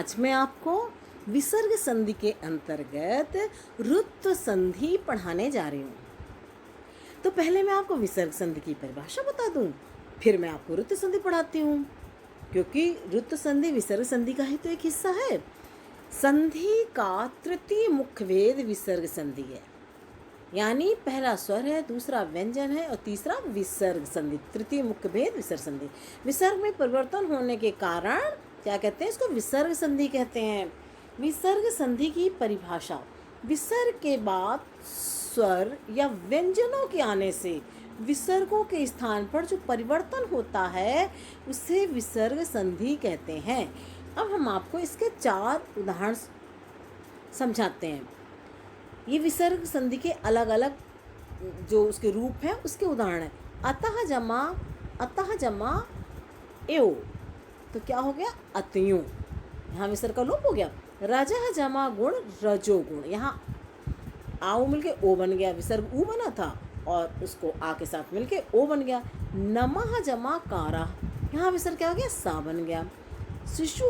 आज मैं आपको विसर्ग संधि के अंतर्गत रुत्व संधि पढ़ाने जा रही हूँ। तो पहले मैं आपको विसर्ग संधि की परिभाषा बता दूँ, फिर मैं आपको रुत्व संधि पढ़ाती हूँ, क्योंकि रुत्व संधि विसर्ग संधि का ही तो एक हिस्सा है। संधि का तृतीय मुख्य भेद विसर्ग संधि है, यानी पहला स्वर है, दूसरा व्यंजन है और तीसरा विसर्ग संधि। तृतीय मुख्य भेद विसर्ग संधि। विसर्ग में परिवर्तन होने के कारण क्या कहते हैं, इसको विसर्ग संधि कहते हैं। विसर्ग संधि की परिभाषा, विसर्ग के बाद स्वर या व्यंजनों के आने से विसर्गों के स्थान पर जो परिवर्तन होता है उसे विसर्ग संधि कहते हैं। अब हम आपको इसके 4 उदाहरण समझाते हैं। ये विसर्ग संधि के अलग अलग जो उसके रूप हैं उसके उदाहरण हैं। अतः जमा एओ, तो क्या हो गया, अतयों, यहाँ विसर्ग का लोप हो गया। रजह जमा गुण रजो गुण, यहाँ आओ मिलके ओ बन गया, विसर्ग ऊ बना था और उसको आ के साथ मिलके ओ बन गया। नमः जमा कारा, यहाँ विसर्ग क्या हो गया, सा बन गया। शिशु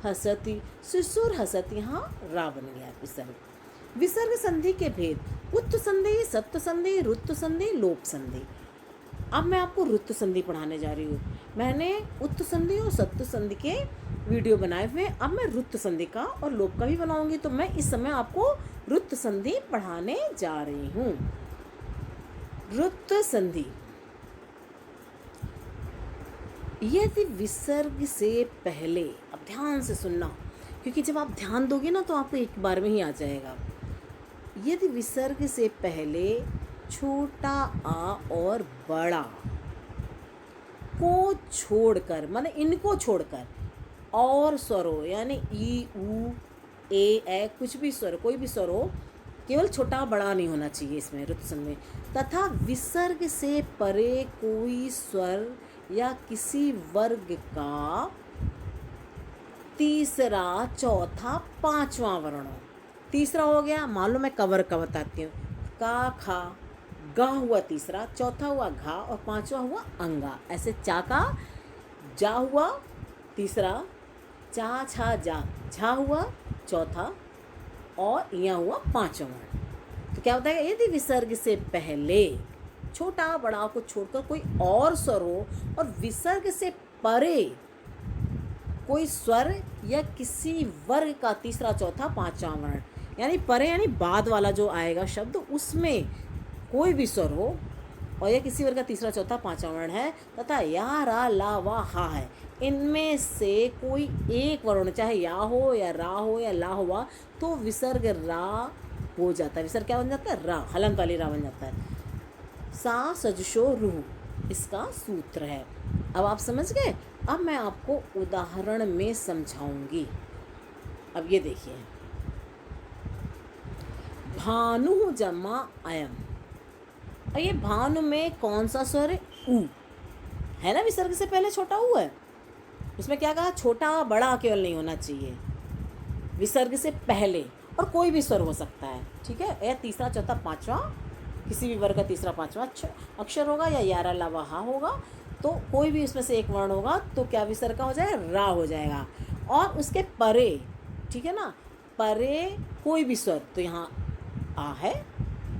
हसती, शिशुर हसती, यहाँ रा बन गया विसर्ग। विसर्ग संधि के भेद, उत्त संधि, सत्व संधि, रुत्व संधि, लोप संधि। अब मैं आपको रुत्व संधि पढ़ाने जा रही हूँ। मैंने उत्त संधि और सत्व संधि के वीडियो बनाए हुए हैं, अब मैं रुत्व संधि का और लोप का भी बनाऊंगी। तो मैं इस समय आपको रुत्व संधि पढ़ाने जा रही हूँ। रुत्व संधि, यदि विसर्ग से पहले, अब ध्यान से सुनना, क्योंकि जब आप ध्यान दोगे ना तो आपको एक बार में ही आ जाएगा। यदि विसर्ग से पहले छोटा आ और बड़ा को छोड़कर, माने इनको छोड़कर और स्वर हो, यानी ई ऊ ए कुछ भी स्वर, कोई भी स्वर हो, केवल छोटा बड़ा नहीं होना चाहिए इसमें रुत्व संधि में। तथा विसर्ग से परे कोई स्वर या किसी वर्ग का तीसरा, चौथा, पांचवा वर्ण हो। तीसरा हो गया, मान लो मैं कवर का बताती हूँ, का खा, गा हुआ तीसरा, चौथा हुआ घा और पांचवा हुआ अंगा। ऐसे चा का जा हुआ तीसरा, चा छा जा, झा हुआ चौथा और यहाँ हुआ पांचवा वर्ण। तो क्या होता है, यदि विसर्ग से पहले छोटा बड़ा को छोड़कर कोई और स्वर हो और विसर्ग से परे कोई स्वर या किसी वर्ग का तीसरा, चौथा, पांचवा वर्ण, यानी परे यानी बाद वाला जो आएगा शब्द, उसमें कोई भी स्वर हो और या किसी वर्ग का तीसरा, चौथा, पांचवा वर्ण है तथा या रा ला वा हा है, इनमें से कोई एक वर्ण, चाहे या हो या रा हो या ला हुआ, तो विसर्ग रा हो जाता है। विसर्ग क्या बन जाता है, रा, हलंत वाली रा बन जाता है। सा सजशो रूह, इसका सूत्र है। अब आप समझ गए। अब मैं आपको उदाहरण में समझाऊंगी। अब ये देखिए, भानु जमा अयम, और ये भानु में कौन सा स्वर है, ऊ है ना, विसर्ग से पहले छोटा ऊ है। उसमें क्या कहा, छोटा बड़ा केवल नहीं होना चाहिए विसर्ग से पहले, और कोई भी स्वर हो सकता है, ठीक है। या तीसरा, चौथा, पांचवा, किसी भी वर्ग का तीसरा, पांचवा अक्षर होगा, या यारा लावा हा होगा, तो कोई भी उसमें से एक वर्ण होगा तो क्या विसर्ग का हो जाएगा, रा हो जाएगा। और उसके परे, ठीक है ना, परे कोई भी स्वर, तो यहाँ आ है,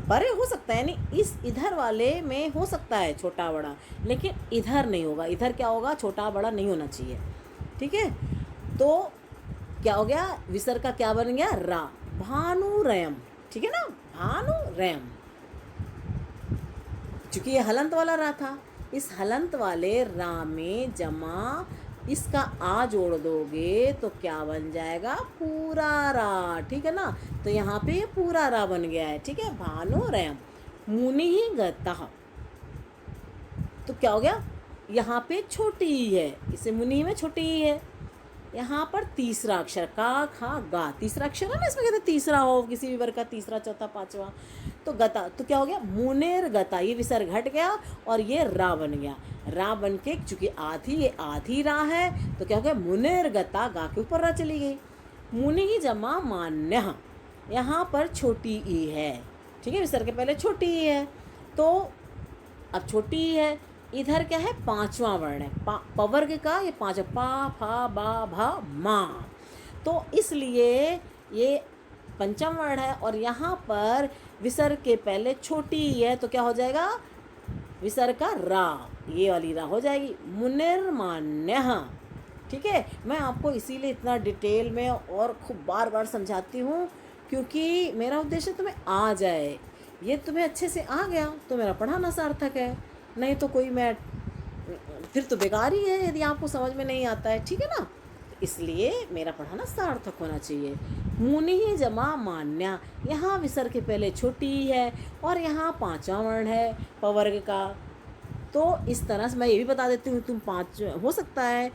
परे हो सकता है, यानी इस इधर वाले में हो सकता है छोटा बड़ा, लेकिन इधर नहीं होगा। इधर क्या होगा, छोटा बड़ा नहीं होना चाहिए, ठीक है। तो क्या हो गया, विसर्ग का क्या बन गया, रा, भानुरयम, ठीक है ना, भानुरयम। चूंकि ये हलंत वाला रा था, इस हलंत वाले रा में जमा इसका आ जोड़ दोगे तो क्या बन जाएगा, पूरा रा, ठीक है ना। तो यहाँ पे पूरा रा बन गया है, ठीक है। भानुरयम मुनि गतः, तो क्या हो गया, यहाँ पे छोटी ही है, इसे मुनि में छोटी ही है। यहाँ पर तीसरा अक्षर, का खा गा, तीसरा अक्षर है ना, इसमें कहते हैं तीसरा हो किसी भी वर्ग का तीसरा, चौथा, पांचवा, तो गता, तो क्या हो गया, मुनेर गता, ये विसर्ग हट गया और ये रा बन गया। रा बन के, चूंकि आधी, ये आधी रा है, तो क्या हो गया, मुनेर गता, गा के ऊपर रा चली गई। मुनि जमा मान्य, यहाँ पर छोटी ई है, ठीक है, विसर्ग के पहले छोटी ई है, तो अब छोटी ई है, इधर क्या है, पांचवा वर्ण है, पवर्ग का, ये पांच, पा फा बा भा मा, तो इसलिए ये पंचम वर्ण है और यहाँ पर विसर्ग के पहले छोटी ई है तो क्या हो जाएगा, विसर्ग का रा, ये वाली रा हो जाएगी। मुनिर्मान्यः, ठीक है। मैं आपको इसीलिए इतना डिटेल में और खूब बार बार समझाती हूँ क्योंकि मेरा उद्देश्य तुम्हें आ जाए। ये तुम्हें अच्छे से आ गया तो मेरा पढ़ाना सार्थक है, नहीं तो कोई मैं फिर तो बेकार ही है यदि आपको समझ में नहीं आता है, ठीक है ना। इसलिए मेरा पढ़ाना सार्थक होना चाहिए। मुनि जमा मान्या, यहाँ विसर्ग के पहले छोटी है और यहाँ पांचवा वर्ण है पवर्ग का। तो इस तरह से मैं ये भी बता देती हूँ, तुम पाँच हो सकता है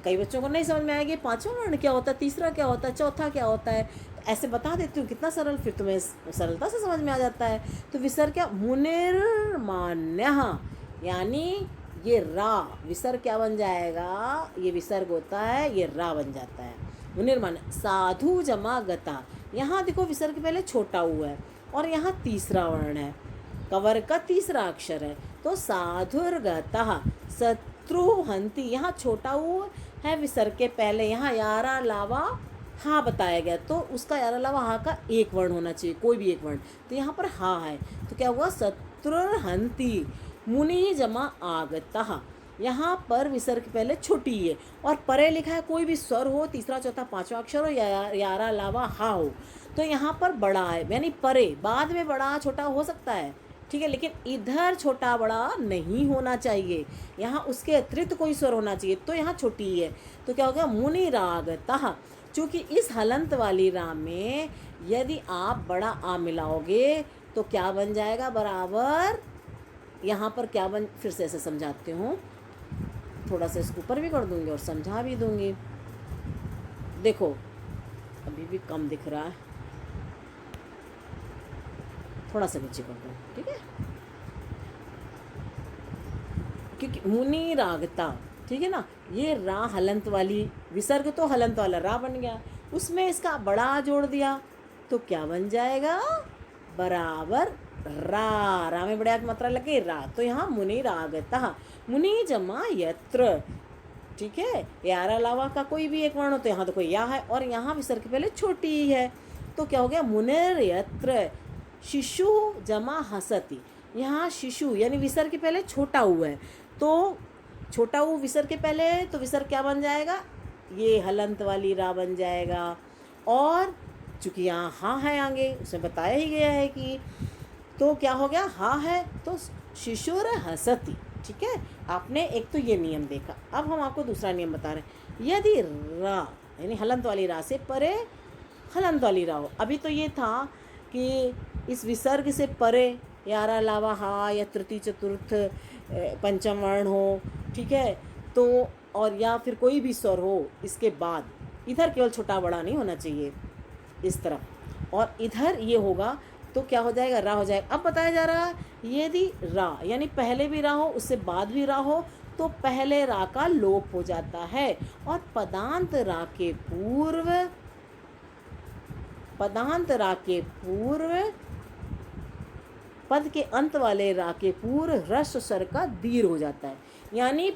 कई बच्चों को नहीं समझ में आएगी पांचवा वर्ण क्या होता है, तीसरा क्या होता है, चौथा क्या होता है, तो ऐसे बता देती हूँ कितना सरल, फिर तुम्हें सरलता से समझ में आ जाता है। तो विसर्ग क्या, मुनिर्मान्यः, यानी ये रा विसर्ग क्या बन जाएगा, ये विसर्ग होता है ये रा बन जाता है। मुनिर्मान्य साधु जमा गता, यहाँ देखो विसर्ग पहले छोटा हुआ है और यहाँ तीसरा वर्ण है, कवर का तीसरा अक्षर है, तो साधुर्गतः शत्रुहंति, यहाँ छोटा हुआ है विसर्ग के पहले, यहाँ यारा लावा हा बताया गया तो उसका यारा लावा हा का एक वर्ण होना चाहिए, कोई भी एक वर्ण, तो यहाँ पर हा है तो क्या हुआ शत्रुहंति। मुनि जमा आगतः, यहाँ पर विसर्ग पहले छोटी है और परे लिखा है, कोई भी स्वर हो, तीसरा चौथा पांचवा अक्षर हो या यारा लावा हा हो, तो यहाँ पर बड़ा है यानी परे, बाद में बड़ा छोटा हो सकता है, ठीक है, लेकिन इधर छोटा बड़ा नहीं होना चाहिए, यहाँ उसके अतिरिक्त कोई स्वर होना चाहिए, तो यहाँ छोटी है तो क्या हो गया मुनि रागतः। चूँकि इस हलंत वाली रा में यदि आप बड़ा आ मिलाओगे तो क्या बन जाएगा, बराबर यहाँ पर क्या बन, फिर से ऐसे समझाती हूँ, थोड़ा सा इसको ऊपर भी कर दूंगी और समझा भी दूंगी। देखो अभी भी कम दिख रहा है, थोड़ा सा नीचे कर दूँ, ठीक है, क्योंकि मुनि रागता, ठीक है ना, ये रा हलंत वाली, विसर्ग तो हलंत वाला रा बन गया, उसमें इसका बड़ा जोड़ दिया तो क्या बन जाएगा, बराबर रा, रा में बड़ा मात्रा लगे रा, तो यहाँ मुनि रागतः, मुनि जमा यत्र, ठीक है, यारा लावा का कोई भी एक वर्ण हो तो यहाँ तो कोई या है और यहाँ विसर्ग के पहले छोटी ही है तो क्या हो गया मुनिर यत्र। शिशु जमा हसती, यहाँ शिशु यानी विसर्ग के पहले छोटा हुआ है तो छोटा हु विसर्ग के पहले तो विसर्ग क्या बन जाएगा, ये हलंत वाली रा बन जाएगा, और चूँकि यहाँ हाँ है आगे उसमें बताया ही गया है कि, तो क्या हो गया हा है तो शिशुर हसती, ठीक है। आपने एक तो ये नियम देखा, अब हम आपको दूसरा नियम बता रहे हैं। यदि रा यानी हलंत वाली रा से परे हलंत वाली रा हो, अभी तो ये था कि इस विसर्ग से परे यारा लावा हा या तृतीय चतुर्थ पंचम वर्ण हो, ठीक है, तो और या फिर कोई भी स्वर हो इसके बाद, इधर केवल छोटा बड़ा नहीं होना चाहिए इस तरफ, और इधर ये होगा तो क्या हो जाएगा, रा हो जाएगा। अब बताया जा रहा है यदि रा यानी पहले भी रा हो उससे बाद भी रा हो तो पहले रा का लोप हो जाता है और पदांत रा के पूर्व पद के अंत वाले रा के पूर्व ह्रस्व स्वर का दीर्घ हो जाता है, यानी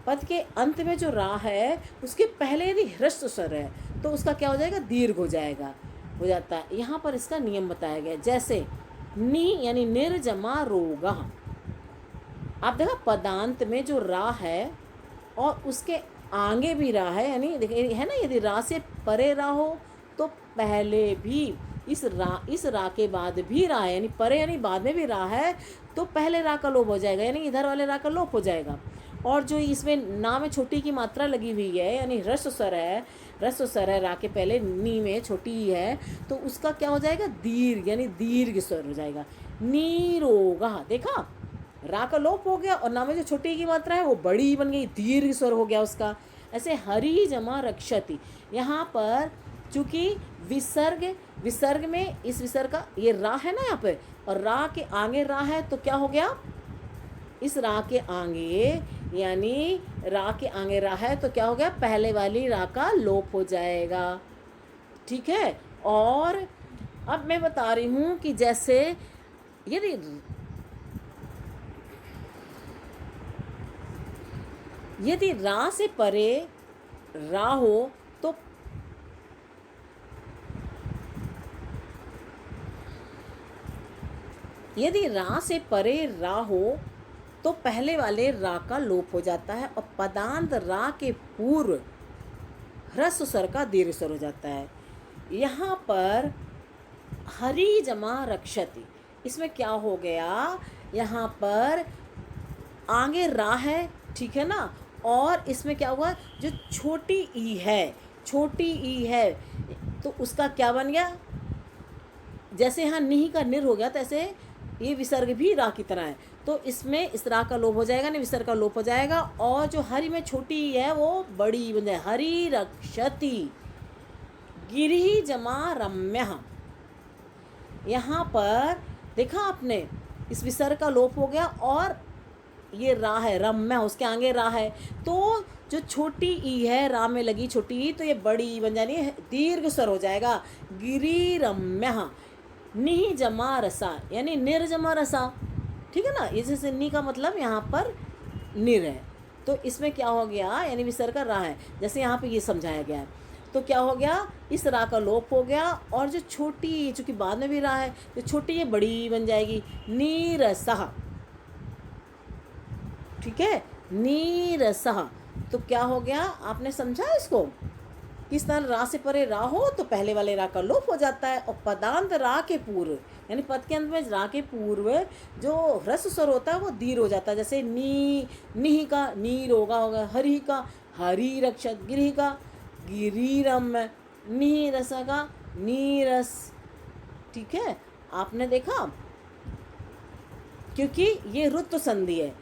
पद के अंत में जो रा है उसके पहले यदि ह्रस्व स्वर है तो उसका क्या हो जाएगा, दीर्घ हो जाता है। यहाँ पर इसका नियम बताया गया, जैसे नी यानी निर्जमा रोगा, आप देखा पदांत में जो रा है और उसके आगे भी रा है, यानी देखिए है ना, यदि रा से परे रा हो तो पहले भी इस रा के बाद भी रा है, यानी परे यानी बाद में भी रा है तो पहले रा का लोप हो जाएगा, यानी इधर वाले रा का लोप हो जाएगा। और जो इसमें ना में छोटी की मात्रा लगी हुई है यानी ह्रस्व स्वर है रा के पहले, नी में छोटी है तो उसका क्या हो जाएगा, दीर्घ यानी दीर्घ स्वर हो जाएगा, नीरोगा। देखा रा का लोप हो गया और ना में जो छोटी की मात्रा है वो बड़ी बन गई, दीर्घ स्वर हो गया उसका। ऐसे हरि जमा रक्षति, यहाँ पर चूँकि विसर्ग में इस विसर्ग का ये रा है ना यहाँ पे और रा के आगे रा है तो क्या हो गया, इस रा के आगे यानी रा के आगे रा है तो क्या हो गया, पहले वाली रा का लोप हो जाएगा, ठीक है। और अब मैं बता रही हूँ कि जैसे यदि रा से परे रा हो तो यदि रा से परे रा हो तो पहले वाले रा का लोप हो जाता है और पदांत रा के पूर्व ह्रस्व स्वर का दीर्घ स्वर हो जाता है। यहाँ पर हरि जमा रक्षति, इसमें क्या हो गया, यहाँ पर आगे रा है, ठीक है ना, और इसमें क्या हुआ, जो छोटी ई है, छोटी ई है, तो उसका क्या बन गया, जैसे यहाँ निही का निर हो गया तैसे ये विसर्ग भी रा की तरह है, तो इसमें इस रा का लोप हो जाएगा, नहीं विसर्ग का लोप हो जाएगा, और जो हरि में छोटी ई है वो बड़ी बन जाए, हरि रक्षति। गिरि जमा रम्य, यहाँ पर देखा आपने, इस विसर्ग का लोप हो गया और ये रा है, रम्य, उसके आगे रा है, तो जो छोटी ई है रा में लगी छोटी ई, तो ये बड़ी ई बन जानी है, दीर्घ स्वर हो जाएगा, गिरि रम्य। नि जमा रसा यानी निर्जमा रसा, ठीक है ना, ये जैसे नि का मतलब यहाँ पर निर है, तो इसमें क्या हो गया, यानी विसर्ग का रा है, जैसे यहाँ पे ये समझाया गया है, तो क्या हो गया, इस रा का लोप हो गया और जो छोटी, चूंकि बाद में भी रा है, जो छोटी ये बड़ी बन जाएगी, नीरसा, ठीक है, नीरसा। तो क्या हो गया, आपने समझा इसको, किस तरह रा से परे रा हो तो पहले वाले रा का लोप हो जाता है और पदांत रा के पूर्व, यानी पद के अंत में रा के पूर्व जो ह्रस्व स्वर होता है वो दीर्घ हो जाता है, जैसे नी, निह का नी रोगा होगा, हरि का हरि रक्षक, गिरि का गिरिरम, नीरस का नीरस, ठीक है, आपने देखा, क्योंकि ये रुत्व संधि है।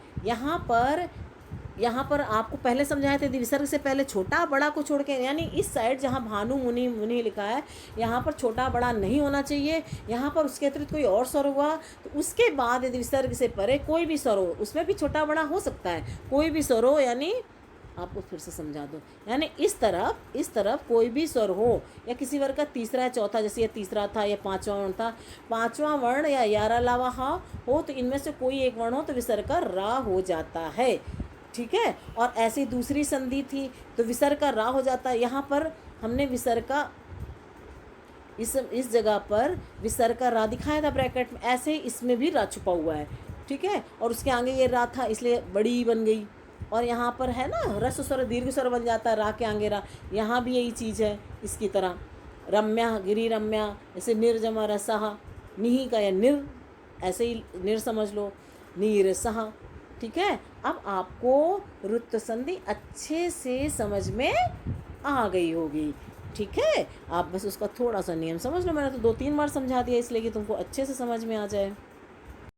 यहाँ पर आपको पहले समझाए थे, विसर्ग से पहले छोटा बड़ा को छोड़ के, यानी इस साइड जहाँ भानु मुनि मुनि लिखा है, यहाँ पर छोटा बड़ा नहीं होना चाहिए, यहाँ पर उसके अतिरिक्त कोई और स्वर हुआ तो उसके बाद यदि विसर्ग से परे कोई भी स्वर हो, उसमें भी छोटा बड़ा हो सकता है, कोई भी स्वर हो, यानी आपको फिर से समझा दूँ, यानी इस तरफ कोई भी स्वर हो, या किसी वर्ग का तीसरा या चौथा, जैसे ये तीसरा था या पांचवा वर्ण था, पांचवा वर्ण या यारा लावा हा हो, तो इनमें से कोई एक वर्ण हो तो विसर्ग का रा हो जाता है, ठीक है। और ऐसी दूसरी संधि थी तो विसर्ग का रा हो जाता है, यहाँ पर हमने विसर्ग का इस जगह पर विसर्ग का रा दिखाया था ब्रैकेट में, ऐसे इसमें भी रा छुपा हुआ है, ठीक है, और उसके आगे ये रा था इसलिए बड़ी बन गई, और यहाँ पर है ना ह्रस्व स्वर दीर्घ स्वर बन जाता है रा के आगे रा, यहाँ भी यही चीज़ है इसकी तरह, रम्या गिरि रम्या, जैसे निर्जमा रसहा, निही का या निर, ऐसे ही निर समझ लो, नीरसहा, ठीक है। अब आपको रुत्व संधि अच्छे से समझ में आ गई होगी, ठीक है, आप बस उसका थोड़ा सा नियम समझ लो, मैंने तो 2-3 बार समझा दिया इसलिए कि तुमको अच्छे से समझ में आ जाए।